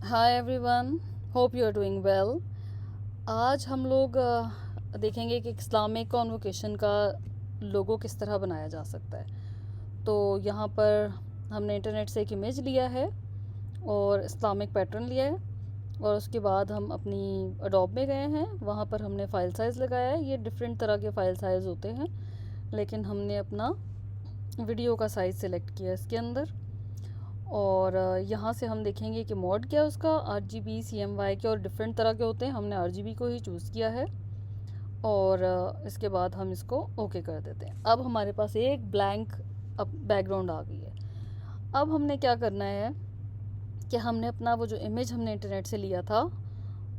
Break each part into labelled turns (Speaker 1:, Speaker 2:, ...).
Speaker 1: Hi everyone, hope you are doing well. आज हम लोग देखेंगे कि इस्लामिक कॉन्वोकेशन का लोगो किस तरह बनाया जा सकता है। तो यहाँ पर हमने इंटरनेट से एक इमेज लिया है और इस्लामिक पैटर्न लिया है, और उसके बाद हम अपनी अडोब में गए हैं। वहाँ पर हमने फ़ाइल साइज़ लगाया है। ये डिफरेंट तरह के फ़ाइल साइज़ होते हैं, लेकिन हमने अपना वीडियो का साइज़ सेलेक्ट किया इसके अंदर। और यहाँ से हम देखेंगे कि मोड क्या है उसका, RGB CMYK के और डिफरेंट तरह के होते हैं। हमने RGB को ही चूज़ किया है और इसके बाद हम इसको ओके कर देते हैं। अब हमारे पास एक ब्लैंक अब बैकग्राउंड आ गई है। अब हमने क्या करना है कि हमने अपना वो जो इमेज हमने इंटरनेट से लिया था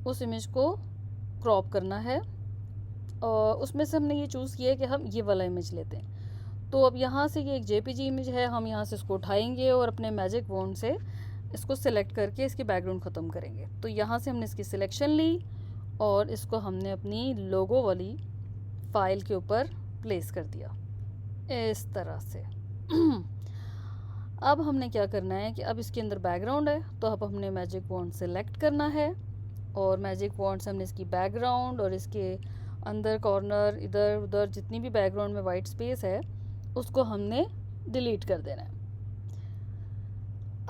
Speaker 1: उस इमेज को क्रॉप करना है, और उसमें से हमने ये चूज़ किया है कि हम ये वाला इमेज लेते हैं। तो अब यहाँ से ये एक JPG इमेज है, हम यहाँ से इसको उठाएंगे और अपने मैजिक वॉन्ड से इसको सिलेक्ट करके इसकी बैकग्राउंड ख़त्म करेंगे। तो यहाँ से हमने इसकी सिलेक्शन ली और इसको हमने अपनी लोगो वाली फ़ाइल के ऊपर प्लेस कर दिया इस तरह से। अब हमने क्या करना है कि अब इसके अंदर बैकग्राउंड है, तो अब हमने मैजिक वॉन्ड सेलेक्ट करना है और मैजिक वॉन्ड से हमने इसकी बैकग्राउंड और इसके अंदर कॉर्नर इधर उधर जितनी भी बैकग्राउंड में वाइट स्पेस है उसको हमने डिलीट कर देना है।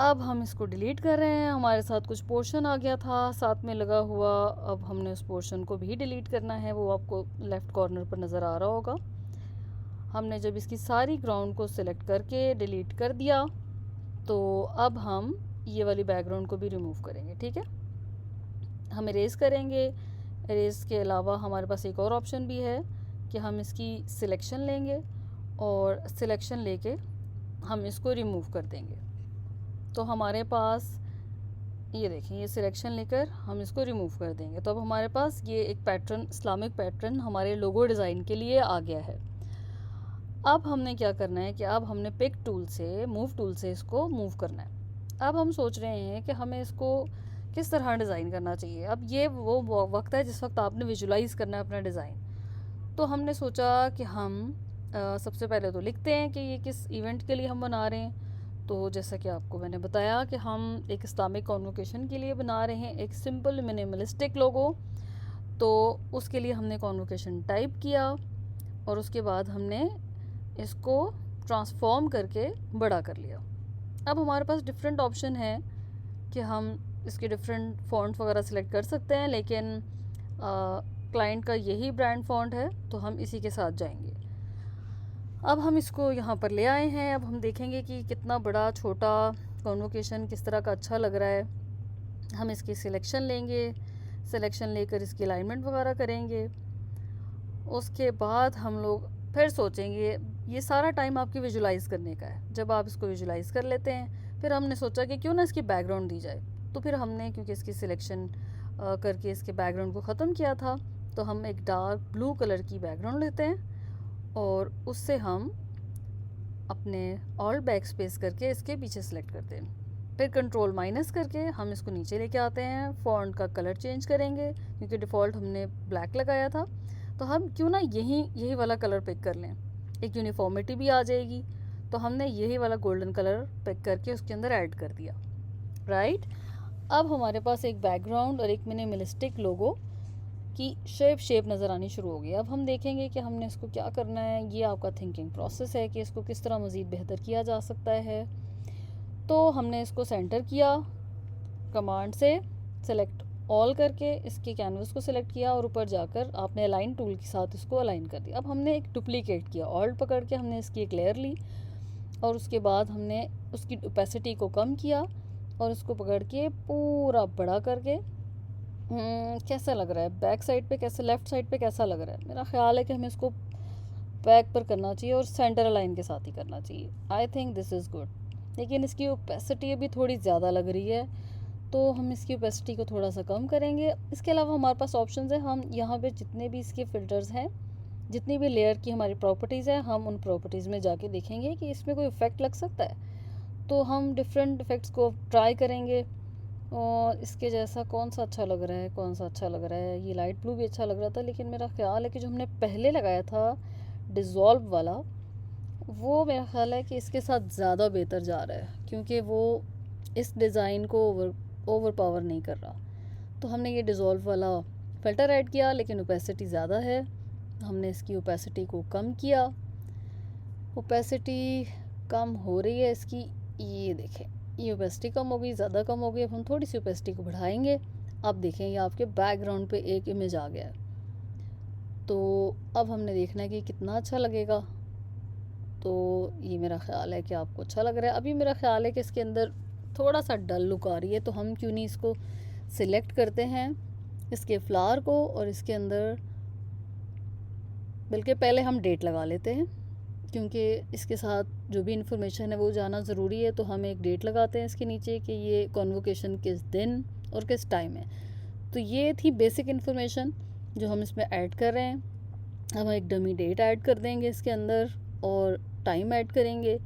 Speaker 1: अब हम इसको डिलीट कर रहे हैं। हमारे साथ कुछ पोर्शन आ गया था साथ में लगा हुआ, अब हमने उस पोर्शन को भी डिलीट करना है। वो आपको लेफ़्ट कॉर्नर पर नज़र आ रहा होगा। हमने जब इसकी सारी ग्राउंड को सिलेक्ट करके डिलीट कर दिया, तो अब हम ये वाली बैकग्राउंड को भी रिमूव करेंगे। ठीक है, हम इरेज करेंगे। इरेज के अलावा हमारे पास एक और ऑप्शन भी है कि हम इसकी सिलेक्शन लेंगे और सिलेक्शन लेके हम इसको रिमूव कर देंगे। तो हमारे पास ये देखें, ये सिलेक्शन लेकर हम इसको रिमूव कर देंगे। तो अब हमारे पास ये एक पैटर्न, इस्लामिक पैटर्न हमारे लोगो डिज़ाइन के लिए आ गया है। अब हमने क्या करना है कि अब हमने पिक टूल से, मूव टूल से इसको मूव करना है। अब हम सोच रहे हैं कि हमें इसको किस तरह डिज़ाइन करना चाहिए। अब ये वो वक्त है जिस वक्त आपने विजुलाइज़ करना है अपना डिज़ाइन। तो हमने सोचा कि हम सबसे पहले तो लिखते हैं कि ये किस इवेंट के लिए हम बना रहे हैं। तो जैसा कि आपको मैंने बताया कि हम एक इस्लामिक कॉन्वोकेशन के लिए बना रहे हैं एक सिंपल मिनिमलिस्टिक लोगो। तो उसके लिए हमने कॉन्वोकेशन टाइप किया और उसके बाद हमने इसको ट्रांसफॉर्म करके बड़ा कर लिया। अब हमारे पास डिफरेंट ऑप्शन है कि हम इसके डिफरेंट फ़ॉन्ट वगैरह सेलेक्ट कर सकते हैं, लेकिन क्लाइंट का यही ब्रांड फ़ॉन्ट है तो हम इसी के साथ जाएंगे। अब हम इसको यहाँ पर ले आए हैं। अब हम देखेंगे कि कितना बड़ा छोटा कॉन्वोकेशन किस तरह का अच्छा लग रहा है। हम इसकी सिलेक्शन लेंगे, सिलेक्शन लेकर इसकी अलाइनमेंट वगैरह करेंगे। उसके बाद हम लोग फिर सोचेंगे, ये सारा टाइम आपकी विजुलाइज़ करने का है। जब आप इसको विजुलाइज़ कर लेते हैं, फिर हमने सोचा कि क्यों ना इसकी बैकग्राउंड दी जाए। तो फिर हमने, क्योंकि इसकी सिलेक्शन करके इसके बैकग्राउंड को ख़त्म किया था, तो हम एक डार्क ब्लू कलर की बैकग्राउंड लेते हैं और उससे हम अपने ऑल बैक स्पेस करके इसके पीछे सेलेक्ट करते हैं। फिर कंट्रोल माइनस करके हम इसको नीचे लेके आते हैं। फ़ॉन्ट का कलर चेंज करेंगे, क्योंकि डिफ़ॉल्ट हमने ब्लैक लगाया था। तो हम क्यों ना यही वाला कलर पिक कर लें, एक यूनिफॉर्मिटी भी आ जाएगी। तो हमने यही वाला गोल्डन कलर पिक करके उसके अंदर ऐड कर दिया। राइट, अब हमारे पास एक बैकग्राउंड और एक मिनिमलिस्टिक लोगो की शेप नज़र आनी शुरू हो गई। अब हम देखेंगे कि हमने इसको क्या करना है। ये आपका थिंकिंग प्रोसेस है कि इसको किस तरह मज़ीद बेहतर किया जा सकता है। तो हमने इसको सेंटर किया, कमांड से सेलेक्ट ऑल करके इसके कैनवस को सिलेक्ट किया और ऊपर जाकर आपने अलाइन टूल के साथ इसको अलाइन कर दिया। अब हमने एक डुप्लीकेट किया, ऑल्ट पकड़ के हमने इसकी एक लेयर ली और उसके बाद हमने उसकी ओपेसिटी को कम किया और उसको पकड़ के पूरा बड़ा करके कैसा लग रहा है बैक साइड पे, कैसे लेफ़्ट साइड पे कैसा लग रहा है। मेरा ख्याल है कि हमें इसको बैक पर करना चाहिए और सेंटर लाइन के साथ ही करना चाहिए। I think this is good, लेकिन इसकी ओपेसिटी अभी थोड़ी ज़्यादा लग रही है, तो हम इसकी ओपेसिटी को थोड़ा सा कम करेंगे। इसके अलावा हमारे पास ऑप्शंस हैं। हम यहाँ पे जितने भी इसके फ़िल्टर्स हैं, जितनी भी लेयर की हमारी प्रॉपर्टीज़ हैं, हम उन प्रॉपर्टीज़ में जाके देखेंगे कि इसमें कोई इफ़ेक्ट लग सकता है। तो हम डिफरेंट इफ़ेक्ट्स को ट्राई करेंगे और इसके जैसा कौन सा अच्छा लग रहा है, कौन सा अच्छा लग रहा है। ये लाइट ब्लू भी अच्छा लग रहा था, लेकिन मेरा ख्याल है कि जो हमने पहले लगाया था डिज़ोल्व वाला, वो मेरा ख्याल है कि इसके साथ ज़्यादा बेहतर जा रहा है, क्योंकि वो इस डिज़ाइन को ओवर पावर नहीं कर रहा। तो हमने ये डिज़ोल्व वाला फ़िल्टर ऐड किया, लेकिन ओपेसिटी ज़्यादा है, हमने इसकी ओपेसिटी को कम किया। ओपेसिटी कम हो रही है इसकी, ये देखें, ये ओपेसिटी कम हो गई, ज़्यादा कम हो गई। अब हम थोड़ी सी ओपेसिटी को बढ़ाएंगे। अब देखें ये आपके बैकग्राउंड पे एक इमेज आ गया है। तो अब हमने देखना है कि कितना अच्छा लगेगा। तो ये मेरा ख़्याल है कि आपको अच्छा लग रहा है। अभी मेरा ख़्याल है कि इसके अंदर थोड़ा सा डल लुक आ रही है, तो हम क्यों नहीं इसको सिलेक्ट करते हैं, इसके फ्लावर को, और इसके अंदर बल्कि पहले हम डेट लगा लेते हैं, क्योंकि इसके साथ जो भी इंफॉर्मेशन है वो जाना ज़रूरी है। तो हम एक डेट लगाते हैं इसके नीचे कि ये कॉन्वोकेशन किस दिन और किस टाइम है। तो ये थी बेसिक इन्फॉर्मेशन जो हम इसमें ऐड कर रहे हैं। हम एक डमी डेट ऐड कर देंगे इसके अंदर और टाइम ऐड करेंगे।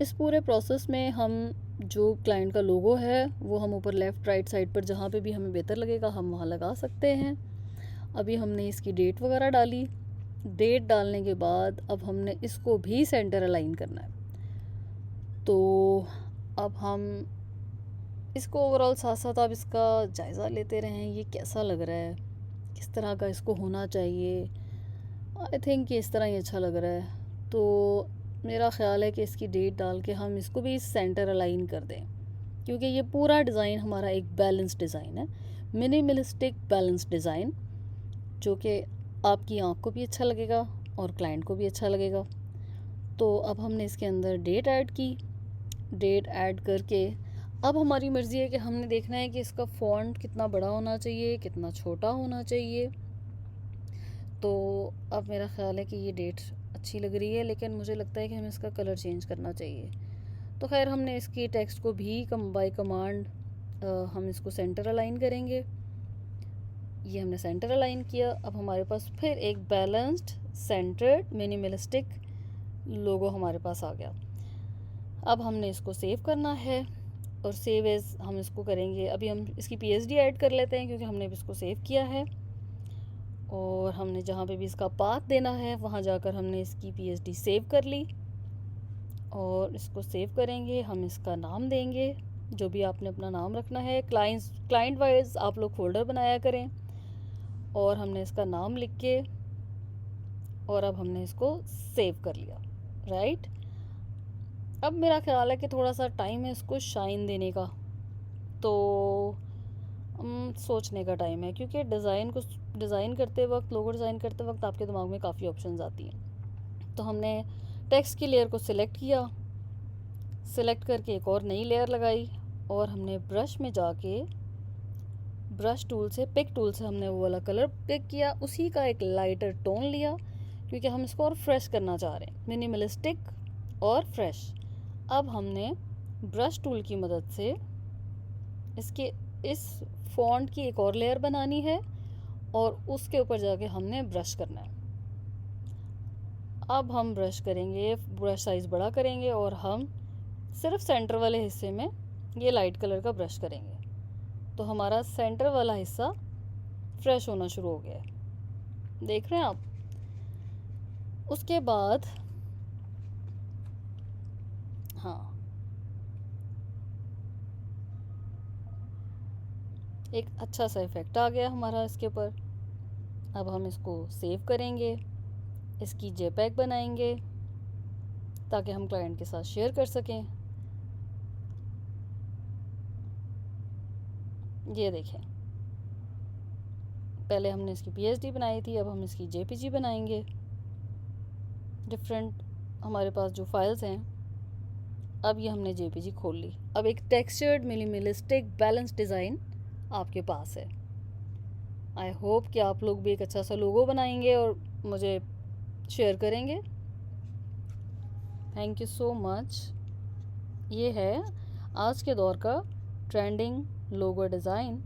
Speaker 1: इस पूरे प्रोसेस में हम जो क्लाइंट का लोगो है वो हम ऊपर लेफ़्ट राइट साइड पर जहाँ पे भी हमें बेहतर लगेगा हम वहाँ लगा सकते हैं। अभी हमने इसकी डेट वगैरह डाली। डेट डालने के बाद अब हमने इसको भी सेंटर अलाइन करना है। तो अब हम इसको ओवरऑल साथ साथ आप इसका जायज़ा लेते रहें, ये कैसा लग रहा है, किस तरह का इसको होना चाहिए। आई थिंक कि इस तरह ही अच्छा लग रहा है। तो मेरा ख़्याल है कि इसकी डेट डाल के हम इसको भी सेंटर अलाइन कर दें, क्योंकि ये पूरा डिज़ाइन हमारा एक बैलेंस डिज़ाइन है, मिनिमलिस्टिक बैलेंस डिज़ाइन, जो कि आपकी आँख को भी अच्छा लगेगा और क्लाइंट को भी अच्छा लगेगा। तो अब हमने इसके अंदर डेट ऐड की। डेट ऐड करके अब हमारी मर्ज़ी है कि हमने देखना है कि इसका फ़ॉन्ट कितना बड़ा होना चाहिए, कितना छोटा होना चाहिए। तो अब मेरा ख़्याल है कि ये डेट अच्छी लग रही है, लेकिन मुझे लगता है कि हमें इसका कलर चेंज करना चाहिए। तो खैर हमने इसकी टेक्स्ट को भी बाय कमांड हम इसको सेंटर अलाइन करेंगे। ये हमने सेंटर अलाइन किया। अब हमारे पास फिर एक बैलेंस्ड सेंटर्ड मिनिमलिस्टिक लोगो हमारे पास आ गया। अब हमने इसको सेव करना है और सेव एज हम इसको करेंगे। अभी हम इसकी पीएचडी ऐड कर लेते हैं, क्योंकि हमने इसको सेव किया है और हमने जहाँ पे भी इसका पाथ देना है वहाँ जाकर हमने इसकी पीएचडी सेव कर ली। और इसको सेव करेंगे, हम इसका नाम देंगे, जो भी आपने अपना नाम रखना है। क्लाइंट वाइज आप लोग फोल्डर बनाया करें। और हमने इसका नाम लिख के और अब हमने इसको सेव कर लिया, राइट। अब मेरा ख्याल है कि थोड़ा सा टाइम है इसको शाइन देने का, तो सोचने का टाइम है, क्योंकि डिज़ाइन करते वक्त, लोगो डिज़ाइन करते वक्त आपके दिमाग में काफ़ी ऑप्शंस आती हैं। तो हमने टेक्स्ट की लेयर को सिलेक्ट किया, सिलेक्ट करके एक और नई लेयर लगाई और हमने ब्रश में जाके ब्रश टूल से, पिक टूल से हमने वो वाला कलर पिक किया, उसी का एक लाइटर टोन लिया, क्योंकि हम इसको और फ्रेश करना चाह रहे हैं, मिनिमलिस्टिक और फ्रेश। अब हमने ब्रश टूल की मदद से इसके इस फॉन्ट की एक और लेयर बनानी है और उसके ऊपर जाके हमने ब्रश करना है। अब हम ब्रश करेंगे, ब्रश साइज़ बड़ा करेंगे और हम सिर्फ सेंटर वाले हिस्से में ये लाइट कलर का ब्रश करेंगे। तो हमारा सेंटर वाला हिस्सा फ्रेश होना शुरू हो गया है, देख रहे हैं आप। उसके बाद हाँ, एक अच्छा सा इफ़ेक्ट आ गया हमारा इसके ऊपर। अब हम इसको सेव करेंगे, इसकी जेपैग बनाएंगे ताकि हम क्लाइंट के साथ शेयर कर सकें। ये देखें, पहले हमने इसकी पीएचडी बनाई थी, अब हम इसकी जेपीजी बनाएंगे। डिफरेंट हमारे पास जो फाइल्स हैं, अब ये हमने जेपीजी खोल ली। अब एक टेक्सचर्ड मिनिमलिस्टिक बैलेंस डिज़ाइन आपके पास है। आई होप कि आप लोग भी एक अच्छा सा लोगो बनाएंगे और मुझे शेयर करेंगे। Thank you so much. ये है आज के दौर का ट्रेंडिंग लोगो डिज़ाइन।